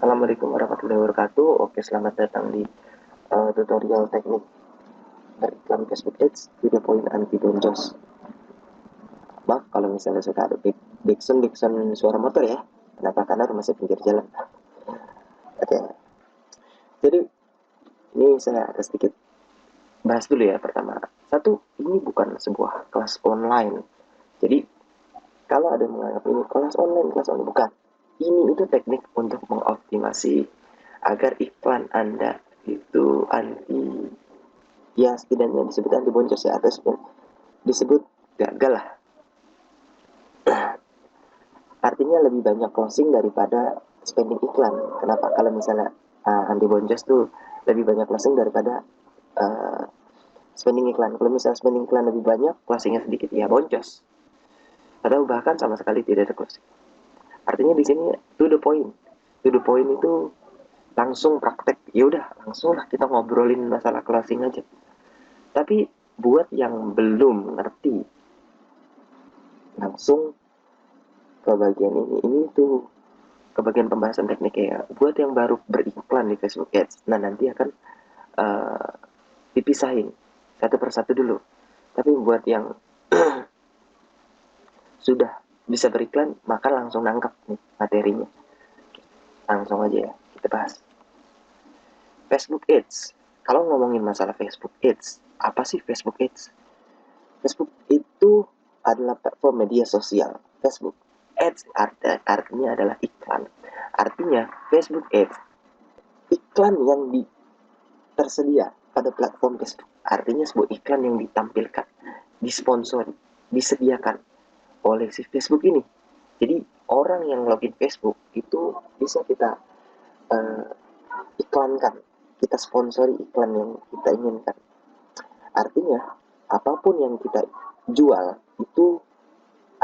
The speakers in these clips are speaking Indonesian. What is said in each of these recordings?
Assalamualaikum warahmatullahi wabarakatuh. Oke, selamat datang di tutorial teknik beriklan Facebook Ads to the point anti boncos. Maaf kalau misalnya suka ada backsound suara motor ya. Kenapa? Karena masih pinggir jalan. Oke, jadi ini saya ada sedikit bahas dulu ya. Pertama, satu, ini bukan sebuah kelas online. Jadi kalau ada yang menganggap ini kelas online bukan. Ini itu teknik untuk mengoptimasi agar iklan Anda itu anti, ya setidaknya disebut anti boncos ya, atau disebut gagal lah. Artinya lebih banyak closing daripada spending iklan. Kenapa? Kalau misalnya anti boncos tuh lebih banyak closing daripada uh, spending iklan. Kalau misalnya spending iklan lebih banyak, closingnya sedikit, ya boncos. Atau bahkan sama sekali tidak ada closing. Artinya di sini to the point. To the point itu langsung praktek. Ya udah, langsung lah kita ngobrolin masalah closing aja. Tapi buat yang belum ngerti, langsung ke bagian ini tuh ke bagian pembahasan tekniknya ya. Buat yang baru beriklan di Facebook Ads, nah nanti akan uh, dipisahin satu persatu dulu. Tapi buat yang sudah bisa beriklan, maka langsung nangkep nih materinya. Langsung aja ya, kita bahas. Facebook Ads. Kalau ngomongin masalah Facebook Ads, apa sih Facebook Ads? Facebook itu adalah platform media sosial. Facebook Ads artinya adalah iklan. Artinya Facebook Ads iklan yang tersedia pada platform Facebook. Artinya sebuah iklan yang ditampilkan, disponsori, disediakan oleh si Facebook ini. Jadi orang yang login Facebook itu bisa kita uh, iklankan, kita sponsori iklan yang kita inginkan. Artinya apapun yang kita jual itu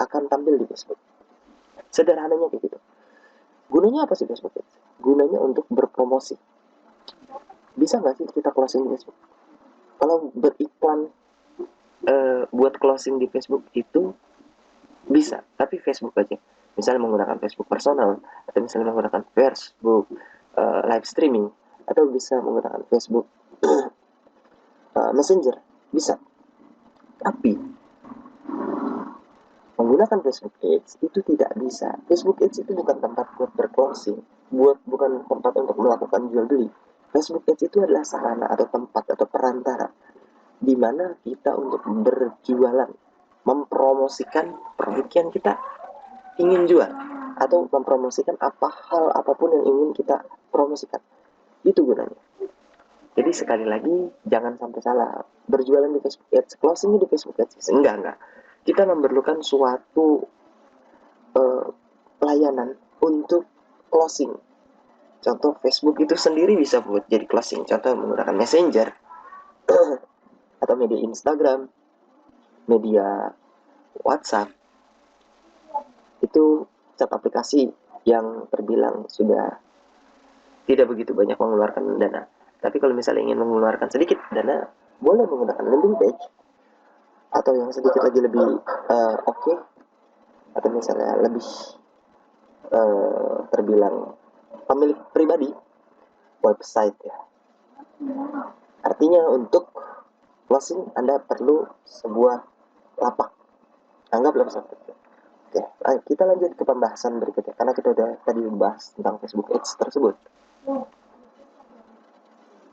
akan tampil di Facebook. Sederhananya kayak gitu. Gunanya apa sih Facebook? Gunanya untuk berpromosi. Bisa nggak sih kita closing di Facebook? Kalau beriklan buat closing di Facebook itu bisa, tapi Facebook aja. Misalnya menggunakan Facebook personal, atau misalnya menggunakan Facebook live streaming, atau bisa menggunakan Facebook Messenger, bisa. Tapi menggunakan Facebook Ads itu tidak bisa. Facebook Ads itu bukan tempat buat berclosing, bukan tempat untuk melakukan jual beli. Facebook Ads itu adalah sarana atau tempat atau perantara di mana kita untuk berjualan, mempromosikan produk yang kita ingin jual, atau mempromosikan apapun yang ingin kita promosikan. Itu gunanya. Jadi sekali lagi jangan sampai salah, berjualan di Facebook Ads, closing di Facebook Ads, enggak. Kita memerlukan suatu layanan untuk closing. Contoh Facebook itu sendiri bisa buat jadi closing. Contoh menggunakan Messenger atau media Instagram, media WhatsApp. Itu chat aplikasi yang terbilang sudah tidak begitu banyak mengeluarkan dana. Tapi kalau misalnya ingin mengeluarkan sedikit dana, boleh menggunakan landing page atau yang sedikit lagi lebih oke, atau misalnya lebih terbilang pemilik pribadi, website ya. Artinya untuk closing Anda perlu sebuah lapak. Anggaplah seperti itu. Oke, kita lanjut ke pembahasan berikutnya karena kita udah tadi membahas tentang Facebook Ads tersebut.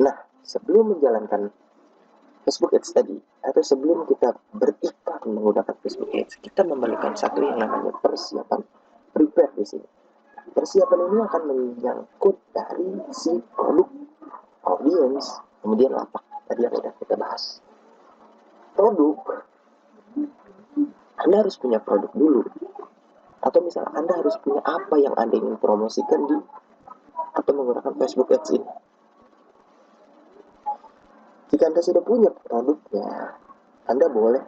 Nah, sebelum menjalankan Facebook Ads tadi, atau sebelum kita beriklan menggunakan Facebook Ads, kita memerlukan satu yang namanya persiapan prepare di sini. Persiapan ini akan menyangkut dari si produk, audience, kemudian lapak. Tadi yang sudah kita bahas. Produk, Anda harus punya produk dulu. Atau misalnya Anda harus punya apa yang Anda ingin promosikan di atau menggunakan Facebook Ads ini. Jika Anda sudah punya produknya, Anda boleh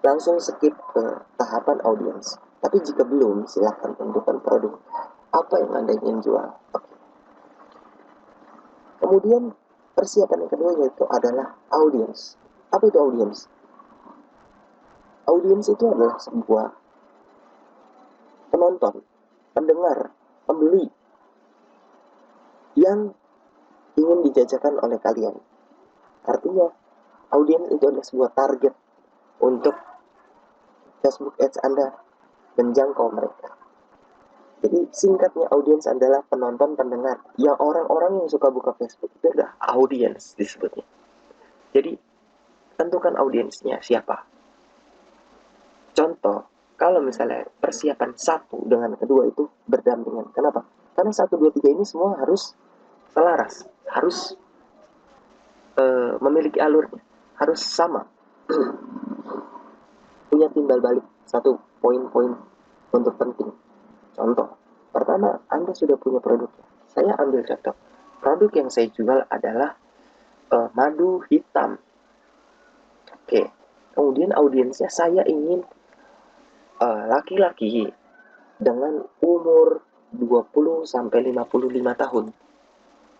langsung skip ke tahapan audience. Tapi jika belum, silahkan tentukan produk apa yang Anda ingin jual. Kemudian persiapan yang kedua yaitu adalah audience. Apa itu audience? Audience itu adalah sebuah penonton pendengar, pembeli yang ingin dijajakan oleh kalian. Artinya, audiens itu adalah sebuah target untuk Facebook Ads Anda menjangkau mereka. Jadi singkatnya, audiens adalah penonton, pendengar. Yang orang-orang yang suka buka Facebook itu adalah audiens disebutnya. Jadi tentukan audiensnya siapa. Contoh, kalau misalnya persiapan satu dengan kedua itu berdampingan. Kenapa? Karena 1, 2, 3 ini semua harus selaras, harus memiliki alurnya, harus sama. Punya timbal balik satu poin-poin untuk penting. Contoh, pertama, Anda sudah punya produknya. Saya ambil contoh. Produk yang saya jual adalah madu hitam. Oke. Kemudian audiensnya saya ingin laki-laki dengan umur 20 sampai 55 tahun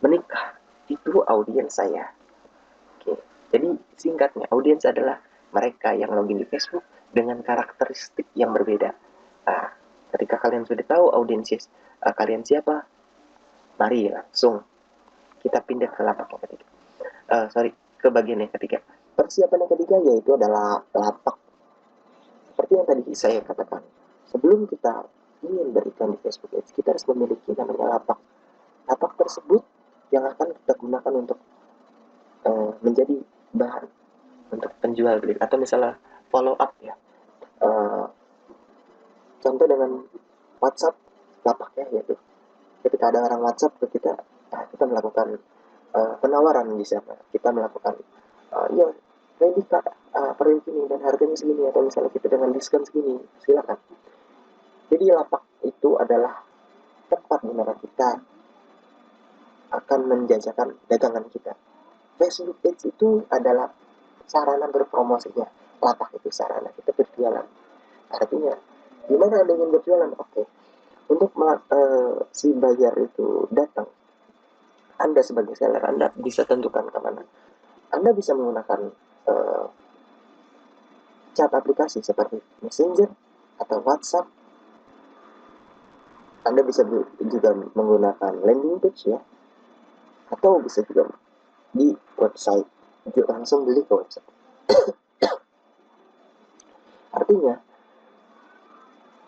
menikah. Itu audiens saya. Oke. Jadi singkatnya, audiens adalah mereka yang login di Facebook dengan karakteristik yang berbeda. Nah, ketika kalian sudah tahu audiens kalian siapa, mari langsung kita pindah ke lapak yang ketiga. Ke bagian yang ketiga. Persiapan yang ketiga yaitu adalah lapak. Seperti yang tadi saya katakan, sebelum kita ingin berikan di Facebook Ads, kita harus memiliki namanya lapak. Lapak tersebut yang akan kita gunakan untuk menjadi bahan untuk penjual beli atau misalnya follow up ya. Contoh dengan WhatsApp lapaknya yaitu ketika ada orang WhatsApp ke kita, kita melakukan penawaran di sana. Kita melakukan ya ready kak periode ini dan harganya segini, atau misalnya kita dengan diskon segini, silakan. Jadi lapak itu adalah tempat di mana kita akan menjajakan dagangan kita. Facebook Ads itu adalah sarana berpromosinya. Lapak itu sarana kita berjualan. Artinya, gimana Anda ingin berjualan? Oke. Untuk si buyer itu datang, Anda sebagai seller, Anda bisa tentukan kemana. Anda bisa menggunakan chat aplikasi seperti Messenger atau WhatsApp. Anda bisa juga menggunakan landing page ya, atau bisa juga di website, langsung beli ke website. Artinya,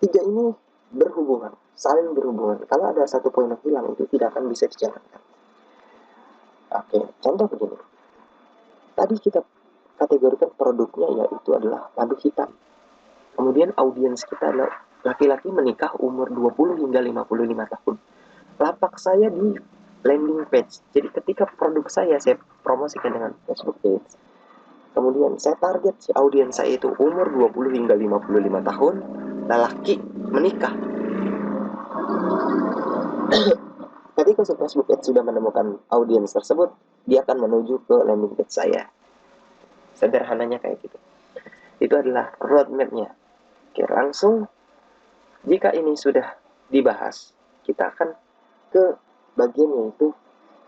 tiga ini berhubungan, saling berhubungan. Kalau ada satu poin yang hilang, itu tidak akan bisa dijalankan. Oke, contoh begini. Tadi kita kategorikan produknya yaitu adalah madu hitam. Kemudian audiens kita adalah laki-laki menikah umur 20 hingga 55 tahun. Lapak saya di landing page. Jadi ketika produk saya promosikan dengan Facebook Ads, kemudian saya target si audiens saya itu umur 20 hingga 55 tahun, lelaki menikah. Ketika Facebook Ads sudah menemukan audiens tersebut, dia akan menuju ke landing page saya. Sederhananya kayak gitu. Itu adalah roadmap-nya. Oke, langsung jika ini sudah dibahas, kita akan ke bagian yaitu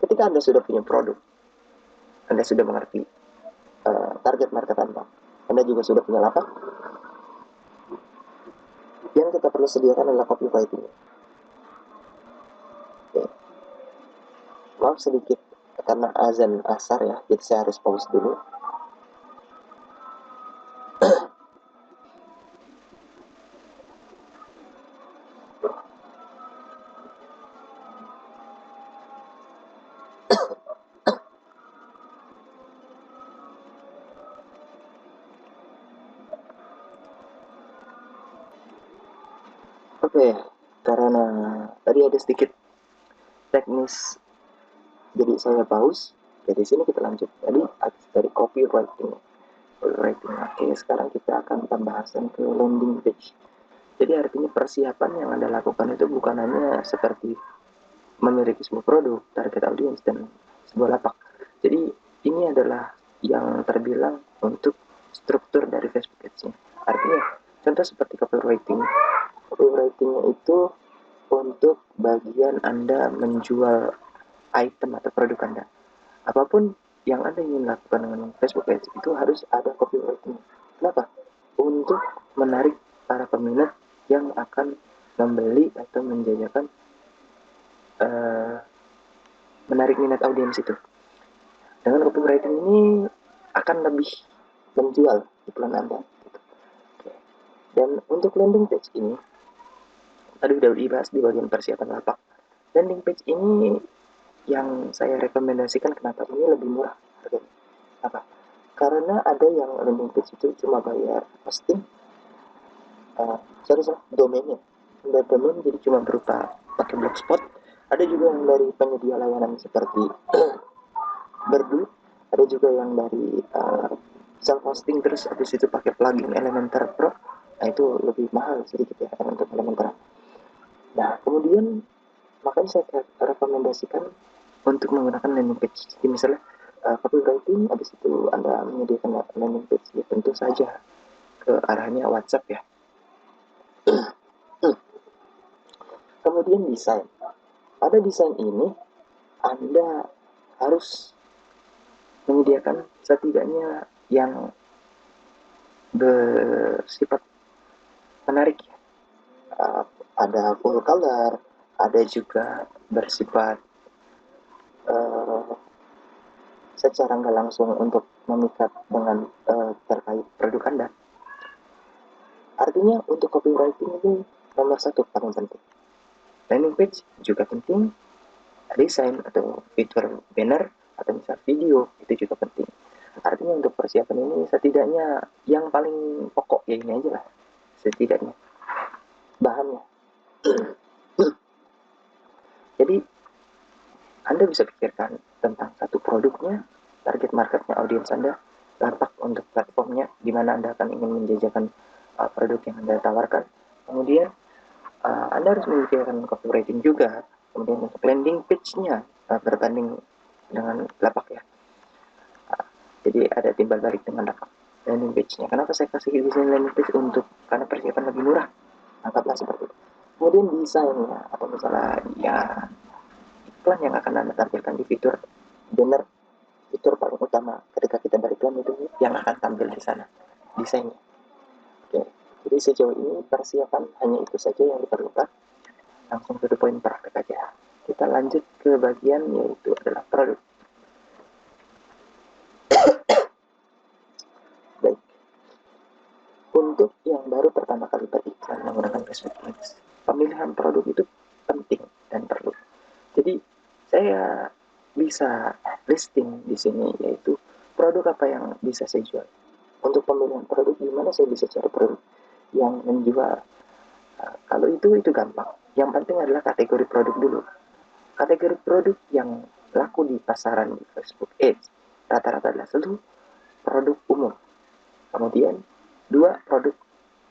ketika Anda sudah punya produk, Anda sudah mengerti target market Anda juga sudah punya lapak, yang kita perlu sediakan adalah copywriting. Oke. Maaf sedikit karena azan asar ya, jadi saya harus pause dulu. Oke, karena tadi ada sedikit teknis, jadi saya pause. Dari sini kita lanjut. Tadi dari copywriting. Oke, sekarang kita akan pembahasan ke landing page. Jadi artinya persiapan yang Anda lakukan itu bukan hanya seperti memiliki sebuah produk, target audience, dan sebuah lapak. Jadi ini adalah yang terbilang untuk struktur dari Facebook Ads-nya. Artinya, contoh seperti copywriting. Copywriting-nya itu untuk bagian Anda menjual item atau produk Anda. Apapun yang Anda ingin lakukan dengan Facebook Ads itu harus ada copywriting. Kenapa? Untuk menarik para peminat yang akan membeli atau menjajakan menarik minat audiens itu. Dengan copywriting ini akan lebih menjual iklan Anda. Oke. Dan untuk landing page ini, tadi udah dibahas di bagian persiapan lapak. Landing page ini yang saya rekomendasikan kenapa ini lebih murah harganya. Apa? Karena ada yang landing page itu cuma bayar hosting, domainnya. Dari domain jadi cuma berupa pakai blogspot. Ada juga yang dari penyedia layanan seperti Berdu, ada juga yang dari self hosting terus habis itu pakai plugin Elementor Pro. Nah itu lebih mahal sedikit ya untuk Elementor. Nah kemudian makanya saya rekomendasikan untuk menggunakan landing page. Jadi misalnya copywriting, habis itu Anda menyediakan landing page, ya tentu saja ke arahnya WhatsApp ya. Kemudian desain. Pada desain ini Anda harus menyediakan setidaknya yang bersifat menarik ya. Ada full color, ada juga bersifat secara nggak langsung untuk memikat dengan terkait produk Anda. Artinya untuk copywriting itu nomor satu paling penting. Landing page juga penting, desain atau fitur banner atau misal video itu juga penting. Artinya untuk persiapan ini setidaknya yang paling pokok ya ini aja lah, setidaknya bahannya. Jadi Anda bisa pikirkan tentang satu produknya, target marketnya, audiens Anda, lapak untuk platformnya, di mana Anda akan ingin menjajakan produk yang Anda tawarkan. Kemudian Anda harus memikirkan copywriting juga. Kemudian untuk landing page-nya berbanding dengan lapak ya. Jadi ada timbal balik dengan lapak landing page-nya. Kenapa saya kasih desain landing page? Karena persiapan lebih murah. Anggaplah seperti itu. Kemudian desainnya atau misalnya ya iklan yang akan Anda tampilkan di fitur banner, fitur paling utama ketika kita beriklan itu yang akan tampil di sana, desainnya. Oke, jadi sejauh ini persiapan hanya itu saja yang diperlukan. Langsung to the point, praktek aja. Kita lanjut ke bagian yaitu adalah produk. Baik, untuk yang baru pertama kali beriklan menggunakan Facebook Ads, pemilihan produk itu penting dan perlu. Jadi saya bisa listing di sini yaitu produk apa yang bisa saya jual. Untuk pemilihan produk gimana saya bisa cari produk yang menjual. Kalau itu gampang. Yang penting adalah kategori produk dulu. Kategori produk yang laku di pasaran di Facebook Ads rata-rata adalah satu produk umum. Kemudian dua produk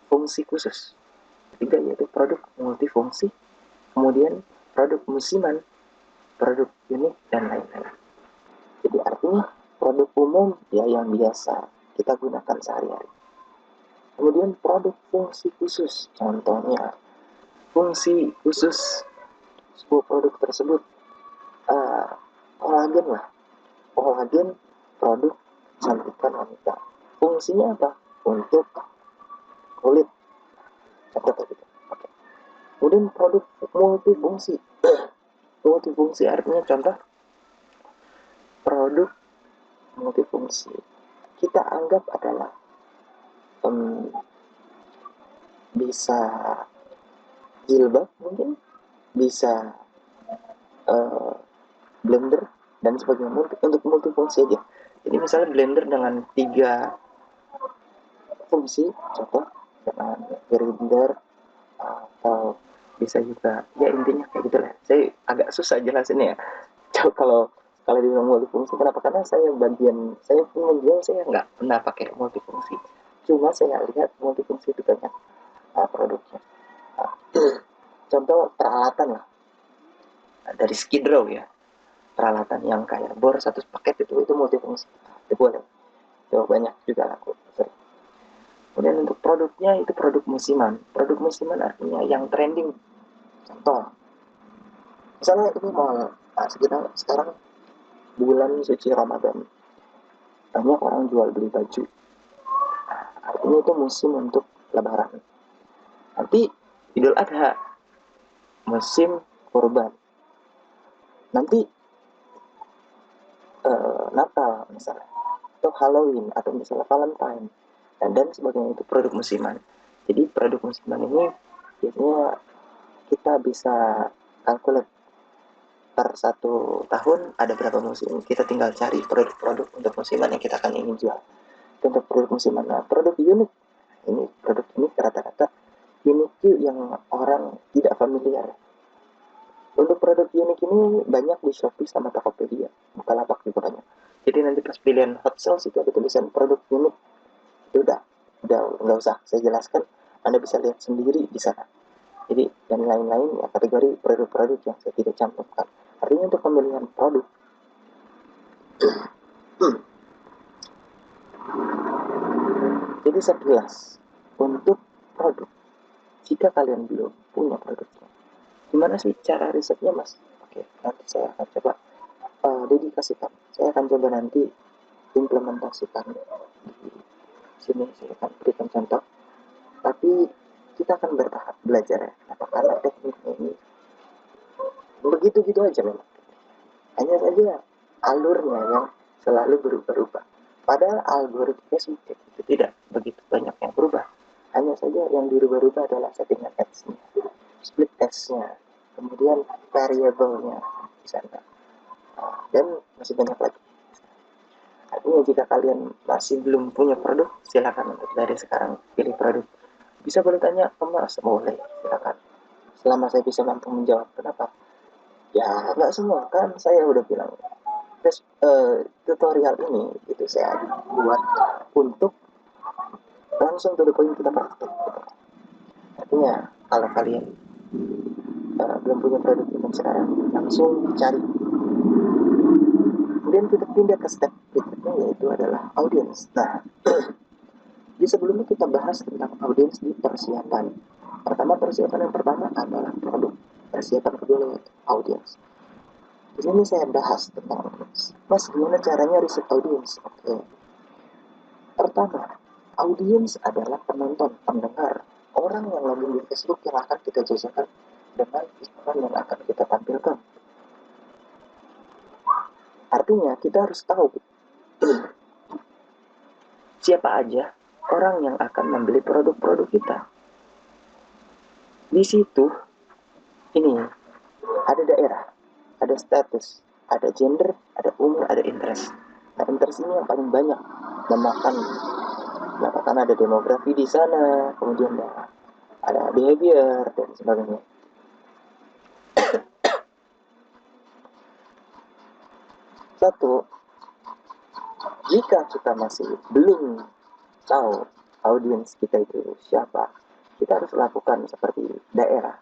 fungsi khusus. Ketiga yaitu produk multifungsi. Kemudian produk musiman, produk unik dan lain-lain. Jadi artinya produk umum ya yang biasa kita gunakan sehari-hari. Kemudian produk fungsi khusus, contohnya fungsi khusus sebuah produk tersebut kolagen lah, kolagen produk cantikan wanita. Fungsinya apa? Untuk kulit, contoh gitu. Oke. Kemudian produk multifungsi. Multifungsi artinya contoh produk multifungsi kita anggap adalah bisa jilbab mungkin, bisa blender dan sebagainya untuk multifungsi aja. Jadi misalnya blender dengan 3 fungsi, contoh dengan grinder atau bisa juga ya intinya kayak gitu lah. Saya agak susah jelasinnya ya. Kalau kalau dibilang multifungsi kenapa? Karena saya pun menjual, saya nggak pernah pakai multifungsi. Cuma saya lihat multifungsi itu banyak produknya. Uh, contoh peralatan lah dari Skid Row ya, peralatan yang kayak bor satu paket itu multifungsi, itu boleh, itu banyak juga laku. Kemudian untuk produknya itu produk musiman. Produk musiman artinya yang trending. Contoh, misalnya ini mau sekarang bulan suci Ramadan, banyak orang jual beli baju. Artinya itu musim untuk lebaran. Nanti Idul Adha, musim kurban. Nanti Natal misalnya, atau Halloween, atau misalnya Valentine, dan sebagainya, itu produk musiman. Jadi produk musiman ini biasanya kita bisa kalkulasi per satu tahun ada berapa musim. Kita tinggal cari produk-produk untuk musiman yang kita akan ingin jual. Untuk produk musiman, nah produk unik, ini produk unik rata-rata unik yang orang tidak familiar. Untuk produk unik ini banyak di Shopee sama Tokopedia, Bukalapak juga banyak. Jadi nanti pas pilihan hot sales itu ada tulisan produk unik, itu udah nggak usah saya jelaskan, Anda bisa lihat sendiri di sana. Jadi dan lain-lain ya, kategori produk-produk yang saya tidak cantumkan. Artinya untuk pemilihan produk, jadi sekilas untuk produk, jika kalian belum punya produknya, gimana sih cara risetnya mas? Oke, nanti saya akan coba dedikasikan. Saya akan coba nanti implementasikan di sini, saya akan berikan contoh. Tapi kita akan bertahap belajar ya. Kenapa? Karena tekniknya ini begitu-gitu aja memang. Hanya saja alurnya yang selalu berubah-ubah. Padahal algoritma Facebook itu tidak begitu banyak yang berubah. Hanya saja yang dirubah-ubah adalah settingan ads-nya, split ads-nya, kemudian variable-nya di sana. Dan masih banyak lagi. Artinya jika kalian masih belum punya produk, silakan untuk dari sekarang pilih produk. Bisa boleh tanya ke Mas? Boleh, silakan. Selama saya bisa mampu menjawab. Kenapa? Ya, nggak semua kan saya udah bilang. Terus tutorial ini itu saya buat untuk langsung to the point kita praktek. Gitu. Artinya kalau kalian belum punya produk untuk sekarang, langsung cari. Kemudian kita pindah ke step berikutnya, yaitu adalah audience. Nah, di sebelumnya kita bahas tentang audience di persiapan. Persiapan yang pertama adalah produk. Persiapan kedua yaitu audience. Di sini saya bahas tentang audience. Mas, gimana caranya riset audience? Oke. Pertama, audience adalah penonton, pendengar, orang yang lagi di Facebook yang akan kita jajakan dengan iklan yang akan kita tampilkan. Artinya kita harus tahu siapa aja orang yang akan membeli produk-produk kita. Di situ ini ada daerah, ada status, ada gender, ada umur, ada interest. Nah, interest ini yang paling banyak memakan. Kenapa? Karena ada demografi di sana, kemudian ada behavior dan sebagainya. Satu, jika kita masih belum tahu audiens kita itu siapa, kita harus lakukan seperti daerah,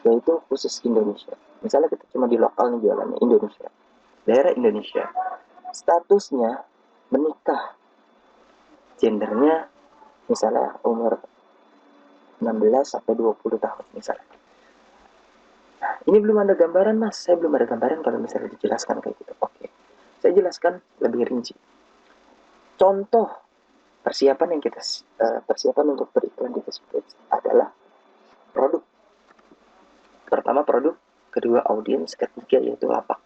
yaitu khusus Indonesia. Misalnya kita cuma di lokal nih jualannya Indonesia, daerah Indonesia, statusnya menikah, gendernya misalnya umur 16 sampai 20 tahun misalnya. Nah, ini belum ada gambaran mas, saya belum ada gambaran kalau misalnya dijelaskan kayak gitu. Oke, saya jelaskan lebih rinci. Contoh persiapan yang kita persiapan untuk beriklan di Facebook adalah produk. Pertama produk, kedua audiens, ketiga yaitu lapak.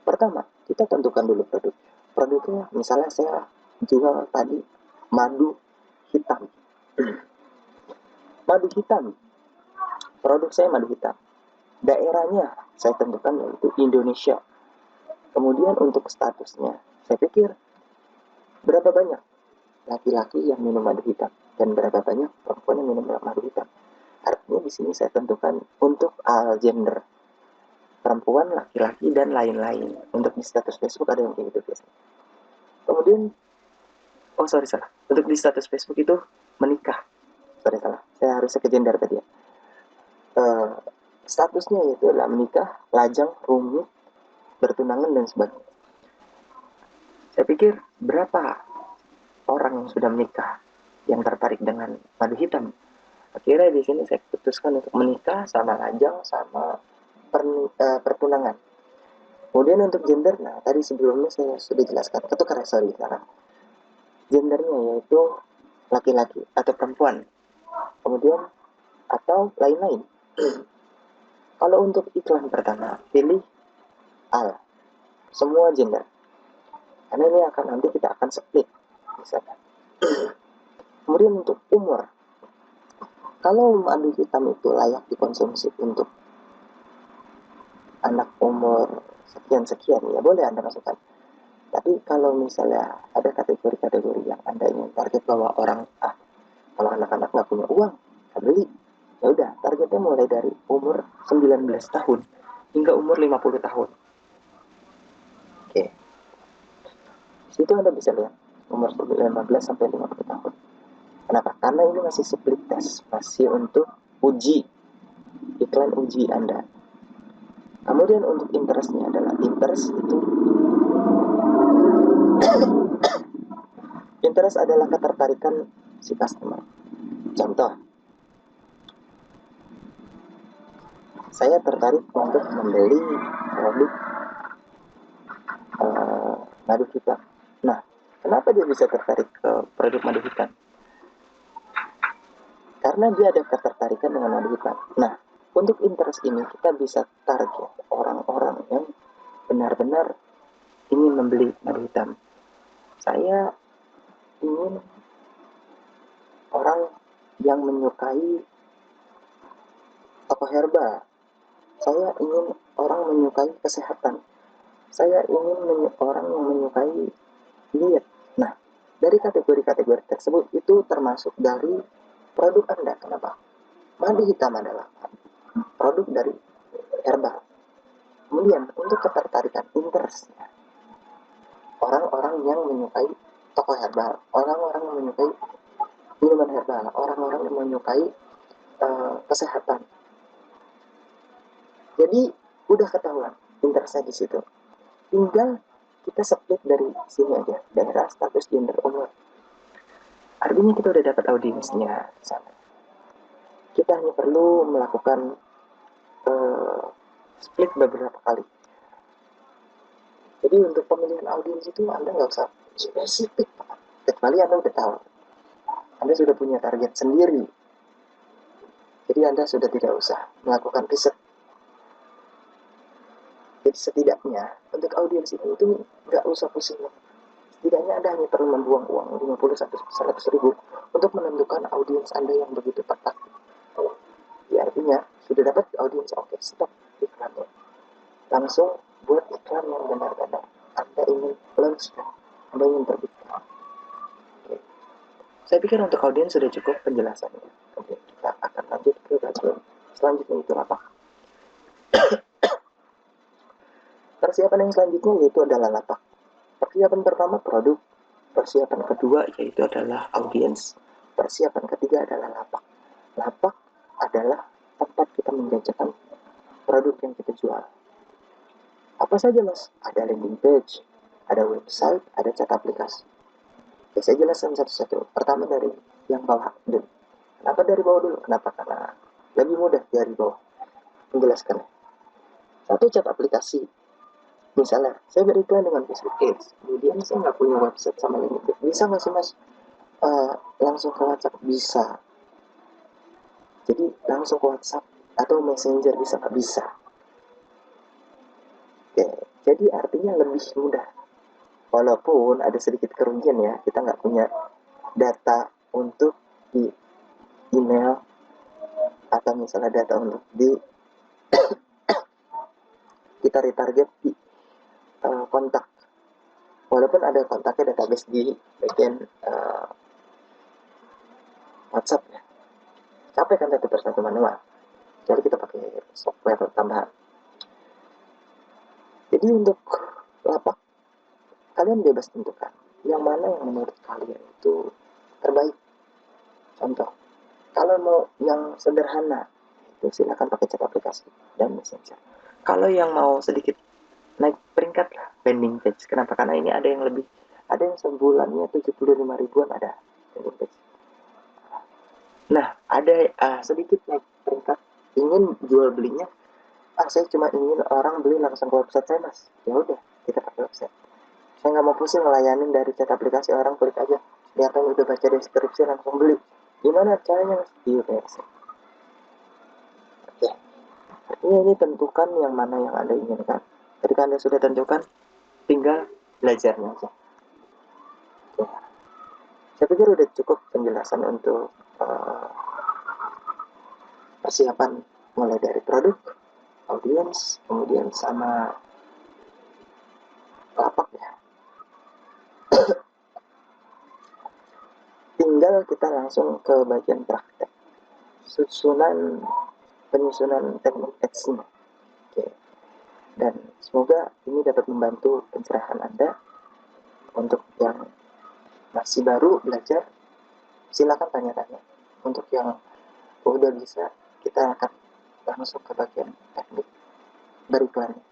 Pertama, kita tentukan dulu produk. Produknya misalnya saya jual tadi madu hitam. Madu hitam. Produk saya madu hitam. Daerahnya saya tentukan yaitu Indonesia. Kemudian untuk statusnya, saya pikir berapa banyak laki-laki yang minum madu hitam dan berapa banyak perempuan yang minum madu hitam. Artinya di sini saya tentukan untuk gender, perempuan, laki-laki, dan lain-lain. Untuk di status Facebook ada yang kayak gitu biasanya. Kemudian, oh sorry salah. Untuk di status Facebook itu menikah. Sorry salah. Saya harusnya ke gender tadi ya. Statusnya yaitu adalah menikah, lajang, rumit, bertunangan, dan sebagainya. Saya pikir berapa orang yang sudah menikah yang tertarik dengan madu hitam. Akhirnya di sini saya putuskan untuk menikah sama lajang sama pertunangan. Kemudian untuk gender, nah tadi sebelumnya saya sudah jelaskan, ketukar sorry sekarang. Gendernya yaitu laki-laki atau perempuan. Kemudian atau lain-lain. Kalau untuk iklan pertama, pilih all, semua gender. Karena ini akan nanti kita akan split misalkan. Kemudian untuk umur, kalau madu hitam itu layak dikonsumsi untuk anak umur sekian-sekian, ya boleh Anda masukkan. Tapi kalau misalnya ada kategori-kategori yang Anda ingin target bahwa orang, kalau anak-anak nggak punya uang, nggak beli, ya udah, targetnya mulai dari umur 19 tahun hingga umur 50 tahun. Oke. Situ Anda bisa lihat umur 15 sampai 50 tahun. Kenapa? Karena ini masih split test, masih untuk uji, iklan uji Anda. Kemudian untuk interestnya adalah interest itu interest adalah ketertarikan si customer. Contoh, saya tertarik untuk membeli produk madu hitam. Nah, kenapa dia bisa tertarik ke produk madu hitam? Karena dia ada ketertarikan dengan madu hitam. Nah, untuk interest ini kita bisa target orang-orang yang benar-benar ingin membeli madu hitam. Saya ingin orang yang menyukai toko herbal. Saya ingin orang menyukai kesehatan. Saya ingin orang yang menyukai diet. Nah, dari kategori-kategori tersebut itu termasuk dari produk Anda. Kenapa? Madu hitam adalah produk dari herbal. Kemudian untuk ketertarikan interestnya, orang-orang yang menyukai toko herbal, orang-orang yang menyukai minuman herbal, orang-orang yang menyukai kesehatan. Jadi udah ketahuan interestnya di situ. Tinggal kita split dari sini aja, daerah, status, gender, umur. Artinya kita udah dapat audiensnya di sana. Kita hanya perlu melakukan split beberapa kali. Jadi untuk pemilihan audiens itu Anda nggak usah spesifik, kecuali Anda udah tahu. Anda sudah punya target sendiri. Jadi Anda sudah tidak usah melakukan riset. Jadi setidaknya untuk audiens itu nggak usah pusing. Setidaknya Anda hanya perlu membuang uang 50-100 ribu untuk menentukan audiens Anda yang begitu tepat. Ya, artinya sudah dapat audiens, oke, stop iklannya. Langsung buat iklan yang benar-benar Anda ingin launch, Anda ingin terbitkan. Oke. Saya pikir untuk audiens sudah cukup penjelasannya. Oke, kita akan lanjut ke bagian selanjutnya, itu apa? Persiapan yang selanjutnya yaitu adalah lapak. Persiapan pertama produk, persiapan kedua yaitu adalah audiens, persiapan ketiga adalah lapak. Lapak adalah tempat kita menjajakan produk yang kita jual. Apa saja mas? Ada landing page, ada website, ada cat aplikasi. Oke, saya jelaskan satu-satu. Pertama dari yang bawah dulu. Kenapa dari bawah dulu? Kenapa? Karena lebih mudah dari bawah menjelaskannya. Satu, cat aplikasi. Misalnya, saya beriklan dengan Facebook Ads, kemudian saya nggak punya website sama landing page. Bisa nggak sih mas? Langsung ke WhatsApp? Bisa. Jadi langsung ke WhatsApp atau Messenger bisa nggak? Bisa. Ya, jadi artinya lebih mudah. Walaupun ada sedikit kerugian ya, kita nggak punya data untuk di email atau misalnya data untuk di kita retarget di kontak. Walaupun ada kontaknya database di bagian WhatsApp ya, capek kan satu persatu manual. Jadi kita pakai software tambahan. Jadi untuk lapak kalian bebas tentukan yang mana yang menurut kalian itu terbaik. Contoh, kalau mau yang sederhana itu silakan pakai cat aplikasi dan messenger. Kalau yang mau sedikit naik peringkat lah, landing page. Kenapa? Karena ini ada yang lebih, ada yang sebulannya 75 ribuan ada landing page. Nah, ada sedikit naik peringkat, ingin jual belinya, saya cuma ingin orang beli langsung ke website saya mas. Ya udah, kita pakai website. Saya nggak mau pusing ngelayanin dari chat aplikasi, orang klik aja, kelihatan udah baca deskripsi langsung beli. Gimana caranya mas? Di website. Ini tentukan yang mana yang Anda inginkan. Ketika Anda sudah tentukan, tinggal belajarnya aja. Ya. Saya pikir udah cukup penjelasan untuk persiapan mulai dari produk, audiens, kemudian sama lapak ya. Tinggal kita langsung ke bagian praktek. Penyusunan teknik ads-nya. Oke. Dan semoga ini dapat membantu pencerahan Anda. Untuk yang masih baru belajar, silakan tanya-tanya. Untuk yang udah bisa, kita akan langsung ke bagian teknik beriklannya.